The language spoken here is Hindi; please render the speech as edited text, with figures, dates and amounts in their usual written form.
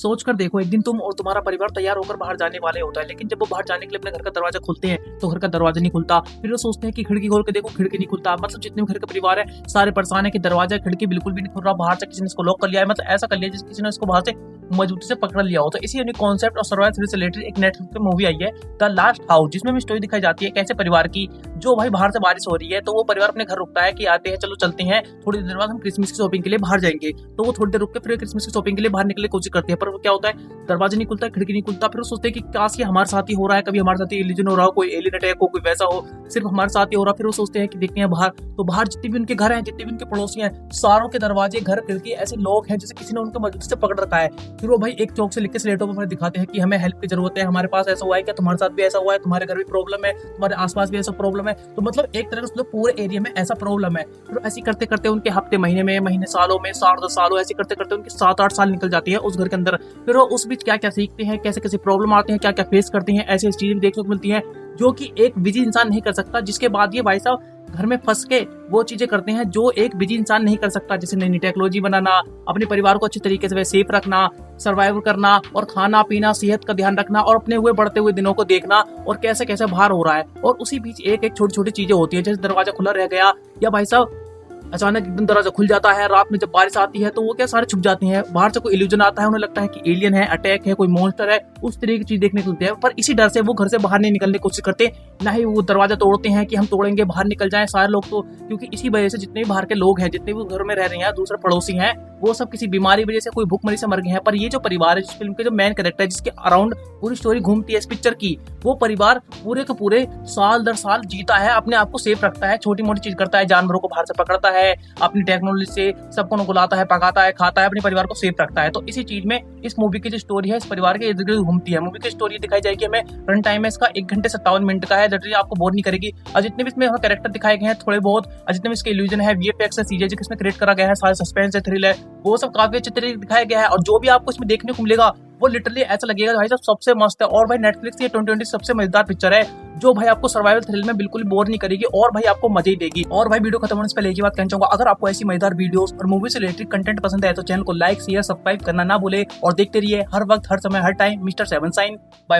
सोच कर देखो, एक दिन तुम और तुम्हारा परिवार तैयार होकर बाहर जाने वाले होता है, लेकिन जब वो बाहर जाने के लिए अपने घर का दरवाजा खोलते हैं तो घर का दरवाजा नहीं खुलता। फिर वो सोचते हैं कि खिड़की खोल के देखो, खिड़की नहीं खुलता। मतलब जितने भी घर का परिवार है सारे परेशान है कि दरवाजा खिड़की बिल्कुल भी नहीं खुल रहा, बाहर से किसी ने इसको लॉक कर लिया है, मतलब ऐसा कर लिया जैसे किसी ने इसको बाहर से मजबूती से पकड़ लिया हो। तो इसी यूनिक कॉन्सेप्ट और सर्वाइवल थ्रिल से रिलेटेड एक नेटफ्लिक्स पे मूवी आई है द लास्ट हाउस, जिसमें भी स्टोरी दिखाई जाती है कैसे परिवार की, जो भाई बाहर से बारिश हो रही है तो वो परिवार अपने घर रुकता है कि आते हैं, चलो चलते हैं, थोड़ी देर बाद हम क्रिसमस की शॉपिंग के लिए बाहर जाएंगे। तो वो थोड़ी देर रुक के फिर क्रिसमस की शॉपिंग के लिए बाहर निकलने की कोशिश करते हैं, पर वो क्या होता है, दरवाजा नहीं खुलता, खिड़की नहीं खुलता। फिर वो सोचते हैं कि काश ये हमारे साथ ही हो रहा है, कभी हमारे साथ ही इल्यूजन हो रहा हो, कोई एलियन अटैक हो, कोई वैसा हो, सिर्फ हमारे साथ ही हो रहा। फिर वो सोचते हैं कि देखते हैं बाहर, तो बाहर जितने भी उनके घर हैं, जितने भी उनके पड़ोसी हैं, सारों के दरवाजे, घर, खिड़की ऐसे लॉक हैं जैसे किसी ने उनको मजबूती से पकड़ रखा है। फिर वो भाई एक चौक से लिख के स्लेटों पर दिखाते हैं कि हमें हेल्प की जरूरत है, हमारे पास ऐसा हुआ है, क्या तुम्हारे साथ भी ऐसा हुआ है, तुम्हारे घर भी प्रॉब्लम है, तुम्हारे आसपास भी ऐसा प्रॉब्लम है। तो मतलब एक तरह से पूरे एरिया में ऐसा प्रॉब्लम है। फिर ऐसे करते करते उनके हफ्ते, महीने सालों में, 7-10 सालों, ऐसे करते करते उनके 7-8 साल निकल जाती है उस घर के अंदर। फिर वो उस बीच क्या क्या सीखते हैं, कैसे कैसे प्रॉब्लम आते हैं, क्या क्या फेस करते हैं, ऐसी चीजें देखने को मिलती हैं जो कि एक बिजी इंसान नहीं कर सकता। जिसके बाद ये भाई साहब घर में फंस के वो चीजें करते हैं जो एक बिजी इंसान नहीं कर सकता, जैसे नई नई टेक्नोलॉजी बनाना, अपने परिवार को अच्छे तरीके से सेफ रखना, सर्वाइव करना, और खाना पीना, सेहत का ध्यान रखना, और अपने हुए बढ़ते हुए दिनों को देखना, और कैसे कैसे बाहर हो रहा है। और उसी बीच एक एक छोटी छोटी चीजें होती है, जैसे दरवाजा खुला रह गया, या भाई साहब अचानक एकदम दरवाजा खुल जाता है, रात में जब बारिश आती है तो वो क्या सारे छुप जाते हैं, बाहर से कोई इल्यूजन आता है, उन्हें लगता है कि एलियन है, अटैक है, कोई मॉन्स्टर है, उस तरह की चीज देखने को मिलती है। पर इसी डर से वो घर से बाहर नहीं निकलने की कोशिश करते, ना ही वो दरवाजा तोड़ते हैं कि हम तोड़ेंगे, बाहर निकल जाएं सारे लोग। तो क्योंकि इसी वजह से जितने भी बाहर के लोग हैं, जितने भी घर में रह रहे हैं, दूसरे पड़ोसी हैं, वो सब किसी बीमारी वजह से, कोई भूखमरी से मर गए हैं। पर ये जो परिवार है, जिस फिल्म के जो मेन कैरेक्टर है, जिसके अराउंड पूरी स्टोरी घूमती है इस पिक्चर की, वो परिवार पूरे के पूरे साल दर साल जीता है, अपने आप को सेफ रखता है, छोटी मोटी चीज करता है, जानवरों को बाहर से पकड़ता है, अपनी टेक्नोलॉजी से सबको बुलाता है, पकाता है, खाता है, अपने परिवार को सेफ रखता है। तो इसी चीज में इस मूवी की जो स्टोरी है, इस परिवार के इर्द गिर्द घूमती है। मूवी की स्टोरी दिखाई जाएगी हमें, रन टाइम है इसका 1 घंटे 57 मिनट का है, दैट आपको बोर नहीं करेगी। और जितने भी इसमें कैरेक्टर दिखाए गए हैं थोड़े बहुत, जितने भी इसके इल्यूजन है, वीएफएक्स है, सीजीआई जिसमें क्रिएट करा गया है, सारे सस्पेंस है, थ्रिल है, वो सब काफी अच्छे तरीके से दिखाया गया है। और जो भी आपको इसमें देखने को मिलेगा वो लिटरली ऐसा लगेगा भाई साहब सबसे मस्त है। और भाई नेटफ्लिक्स की 2020 सबसे मजेदार पिक्चर है, जो भाई आपको सर्वाइवल थ्रिल में बिल्कुल बोर नहीं करेगी, और भाई आपको मजे ही देगी। और भाई वीडियो खत्म होने से पहले एक ही बात कहना चाहूंगा, अगर आपको ऐसी मजेदार वीडियोस और मूवी से रिलेटेड कंटेंट पसंद है तो चैनल को लाइक, शेयर, सब्सक्राइब करना ना भूले, और देखते रहिए हर वक्त, हर समय, हर time mister seven sign. Bye bye.